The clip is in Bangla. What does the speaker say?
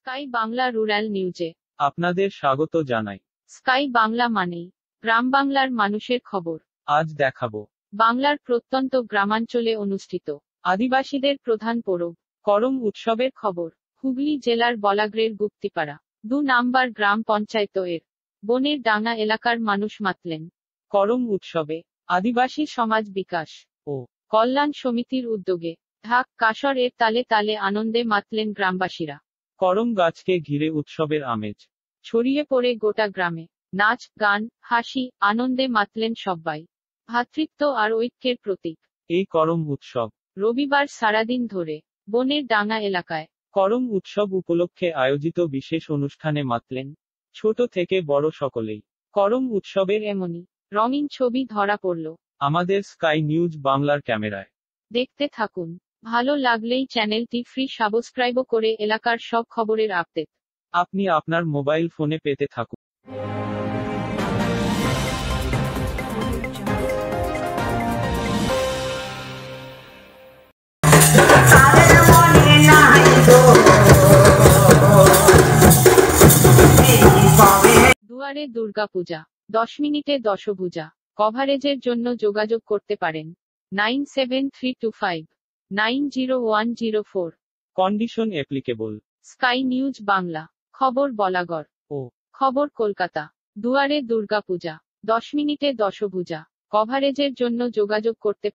স্কাই বাংলা রুরাল নিউজে আপনাদের স্বাগত জানাই। স্কাই বাংলা মানেই গ্রাম বাংলার মানুষের খবর। আজ দেখাবো বাংলার প্রত্যন্ত গ্রামাঞ্চলে অনুষ্ঠিত আদিবাসীদের প্রধান পরব করম উৎসবের খবর। হুগলি জেলার বলাগ্রের গুপ্তিপাড়া 2 নাম্বার গ্রাম পঞ্চায়েত এর বনের ডাঙ্গা এলাকার মানুষ মাতলেন করম উৎসবে। আদিবাসী সমাজ বিকাশ ও কল্যাণ সমিতির উদ্যোগে ঢাক কাসর এর তালে তালে আনন্দে মাতলেন গ্রামবাসীরা। করম গাছকে ঘিরে উৎসবের আমেজ ছড়িয়ে পড়ে গোটা গ্রামে। নাচ গান হাসি আনন্দে মাতলেন সব্বাই। ভ্রাতৃত্ব আর ঐক্যের প্রতীক এই করম উৎসব। রবিবার সারাদিন ধরে বনের ডাঙ্গা এলাকায় করম উৎসব উপলক্ষে আয়োজিত বিশেষ অনুষ্ঠানে মাতলেন ছোট থেকে বড় সকলেই। করম উৎসবের এমনই রঙিন ছবি ধরা পড়ল আমাদের স্কাই নিউজ বাংলার ক্যামেরায়। দেখতে থাকুন। ভালো লাগলেই চ্যানেলটি ফ্রি সাবস্ক্রাইব করে এলাকার সব খবরের আপডেট আপনি আপনার মোবাইল ফোনে পেতে থাকুন। দুয়ারে দুর্গাপূজা 10 মিনিটে দশভূজা। কভারেজের জন্য যোগাযোগ করতে পারেন 9732590104। Condition applicable. Sky news Bangla খবর বলাগড় ও খবর কলকাতা। দুয়ারে দুর্গাপূজা 10 মিনিটে দশভূজা। কভারেজের জন্য যোগাযোগ করতে